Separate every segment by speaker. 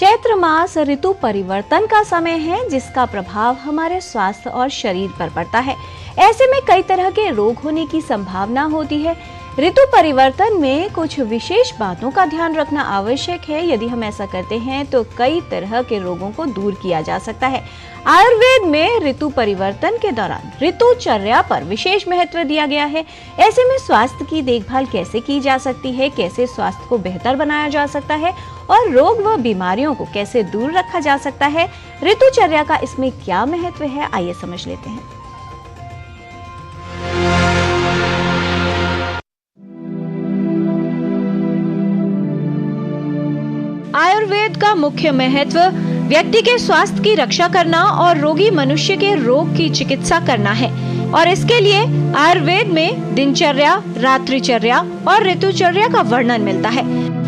Speaker 1: चैत्र मास ऋतु परिवर्तन का समय है, जिसका प्रभाव हमारे स्वास्थ्य और शरीर पर पड़ता है। ऐसे में कई तरह के रोग होने की संभावना होती है। ऋतु परिवर्तन में कुछ विशेष बातों का ध्यान रखना आवश्यक है। यदि हम ऐसा करते हैं तो कई तरह के रोगों को दूर किया जा सकता है। आयुर्वेद में ऋतु परिवर्तन के दौरान ऋतुचर्या पर विशेष महत्व दिया गया है। ऐसे में स्वास्थ्य की देखभाल कैसे की जा सकती है, कैसे स्वास्थ्य को बेहतर बनाया जा सकता है और रोग व बीमारियों को कैसे दूर रखा जा सकता है, ऋतुचर्या का इसमें क्या महत्व है, आइए समझ लेते हैं। आयुर्वेद का मुख्य महत्व व्यक्ति के स्वास्थ्य की रक्षा करना और रोगी मनुष्य के रोग की चिकित्सा करना है और इसके लिए आयुर्वेद में दिनचर्या, रात्रिचर्या और ऋतुचर्या का वर्णन मिलता है।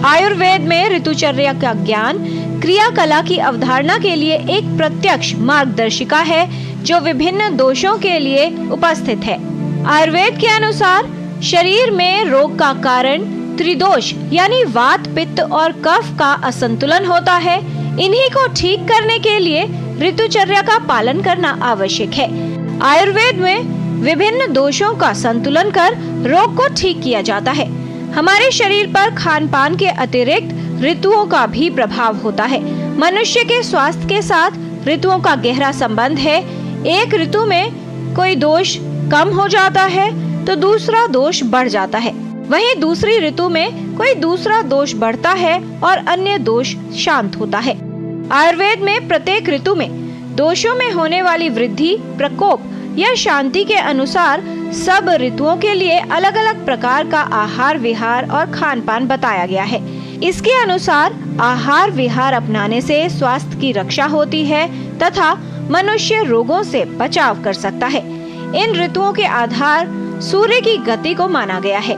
Speaker 1: आयुर्वेद में ऋतुचर्या का ज्ञान क्रियाकला की अवधारणा के लिए एक प्रत्यक्ष मार्गदर्शिका है जो विभिन्न दोषों के लिए उपस्थित है। आयुर्वेद के अनुसार शरीर में रोग का कारण त्रिदोष यानी वात, पित्त और कफ का असंतुलन होता है। इन्हीं को ठीक करने के लिए ऋतुचर्या का पालन करना आवश्यक है। आयुर्वेद में विभिन्न दोषों का संतुलन कर रोग को ठीक किया जाता है। हमारे शरीर पर खान पान के अतिरिक्त ऋतुओं का भी प्रभाव होता है। मनुष्य के स्वास्थ्य के साथ ऋतुओं का गहरा संबंध है। एक ऋतु में कोई दोष कम हो जाता है तो दूसरा दोष बढ़ जाता है, वहीं दूसरी ऋतु में कोई दूसरा दोष बढ़ता है और अन्य दोष शांत होता है। आयुर्वेद में प्रत्येक ऋतु में दोषों में होने वाली वृद्धि, प्रकोप या शांति के अनुसार सब ऋतुओं के लिए अलग अलग प्रकार का आहार विहार और खान पान बताया गया है। इसके अनुसार आहार विहार अपनाने से स्वास्थ्य की रक्षा होती है तथा मनुष्य रोगों से बचाव कर सकता है। इन ऋतुओं के आधार सूर्य की गति को माना गया है।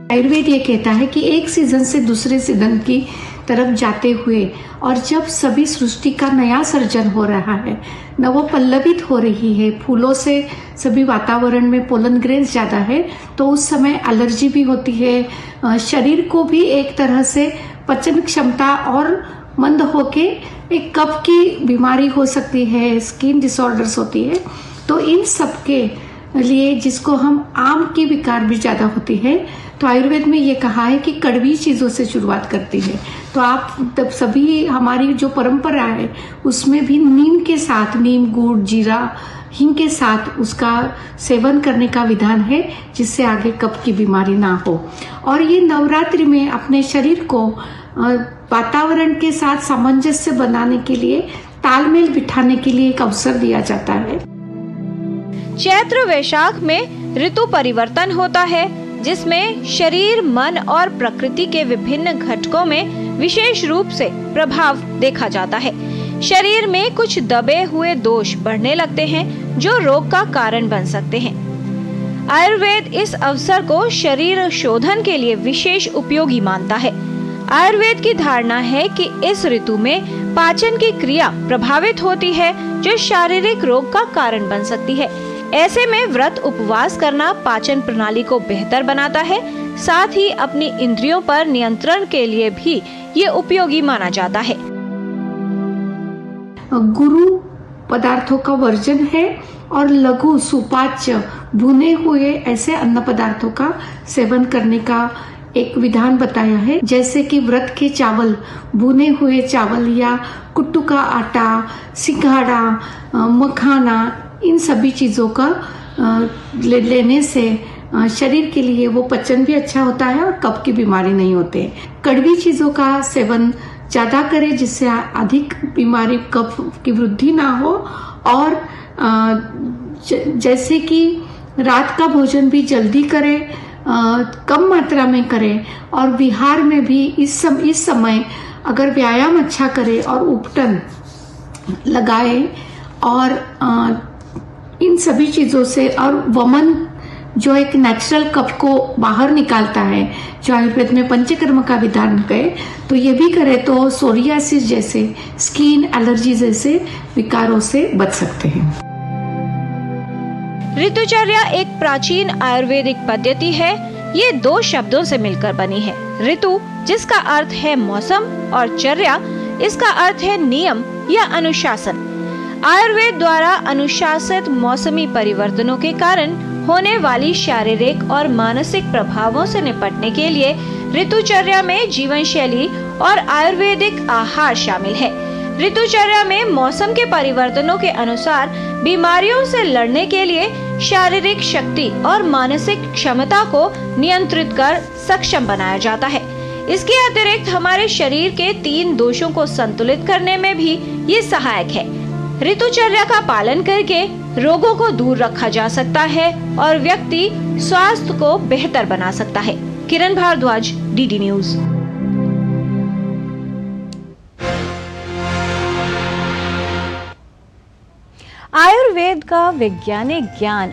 Speaker 2: आयुर्वेद ये कहता है कि एक सीजन से दूसरे सीजन की तरफ जाते हुए और जब सभी सृष्टि का नया सर्जन हो रहा है, नवपल्लवित हो रही है, फूलों से सभी वातावरण में पोलन ग्रेन्स ज़्यादा है, तो उस समय एलर्जी भी होती है। शरीर को भी एक तरह से पचन क्षमता और मंद होके एक कफ की बीमारी हो सकती है, स्किन डिसऑर्डर्स होती है। तो इन सब के लिए, जिसको हम आम की विकार भी ज़्यादा होती है, तो आयुर्वेद में ये कहा है कि कड़वी चीज़ों से शुरुआत करती है। तो आप तब सभी हमारी जो परंपरा है उसमें भी नीम के साथ, नीम, गुड़, जीरा, हींग के साथ उसका सेवन करने का विधान है, जिससे आगे कफ की बीमारी ना हो। और ये नवरात्रि में अपने शरीर को वातावरण के साथ सामंजस्य बनाने के लिए, तालमेल बिठाने के लिए एक अवसर दिया जाता है।
Speaker 1: चैत्र वैशाख में ऋतु परिवर्तन होता है, जिसमें शरीर, मन और प्रकृति के विभिन्न घटकों में विशेष रूप से प्रभाव देखा जाता है। शरीर में कुछ दबे हुए दोष बढ़ने लगते हैं जो रोग का कारण बन सकते हैं। आयुर्वेद इस अवसर को शरीर शोधन के लिए विशेष उपयोगी मानता है। आयुर्वेद की धारणा है कि इस ऋतु में पाचन की क्रिया प्रभावित होती है, जो शारीरिक रोग का कारण बन सकती है। ऐसे में व्रत उपवास करना पाचन प्रणाली को बेहतर बनाता है। साथ ही अपनी इंद्रियों पर नियंत्रण के लिए भी ये उपयोगी माना जाता है।
Speaker 2: गुरु पदार्थों का वर्जन है और लघु, सुपाच्य, भुने हुए ऐसे अन्न पदार्थों का सेवन करने का एक विधान बताया है। जैसे कि व्रत के चावल, भुने हुए चावल या कुट्टू का आटा, सिंघाड़ा, मखाना, इन सभी चीज़ों का लेने से शरीर के लिए वो पचन भी अच्छा होता है और कफ की बीमारी नहीं होते। कड़वी चीज़ों का सेवन ज़्यादा करें, जिससे अधिक बीमारी, कफ की वृद्धि ना हो। और जैसे कि रात का भोजन भी जल्दी करें, कम मात्रा में करें और विहार में भी इस समय अगर व्यायाम अच्छा करें और उपटन लगाए और इन सभी चीज़ों से, और वमन जो एक नेचुरल कफ को बाहर निकालता है, जो आयुर्वेद में पंचकर्म का विधान है, तो ये भी करे तो सोरियासिस जैसे, स्किन एलर्जी जैसे विकारों से बच सकते हैं।
Speaker 1: ऋतुचर्या एक प्राचीन आयुर्वेदिक पद्धति है। ये दो शब्दों से मिलकर बनी है। ऋतु जिसका अर्थ है मौसम और चर्या इसका अर्थ है नियम या अनुशासन। आयुर्वेद द्वारा अनुशासित मौसमी परिवर्तनों के कारण होने वाली शारीरिक और मानसिक प्रभावों से निपटने के लिए ऋतुचर्या में जीवन शैली और आयुर्वेदिक आहार शामिल है। ऋतुचर्या में मौसम के परिवर्तनों के अनुसार बीमारियों से लड़ने के लिए शारीरिक शक्ति और मानसिक क्षमता को नियंत्रित कर सक्षम बनाया जाता है। इसके अतिरिक्त हमारे शरीर के 3 दोषों को संतुलित करने में भी ये सहायक है। ऋतुचर्या का पालन करके रोगों को दूर रखा जा सकता है और व्यक्ति स्वास्थ्य को बेहतर बना सकता है। किरण भारद्वाज, डीडी न्यूज। आयुर्वेद का वैज्ञानिक ज्ञान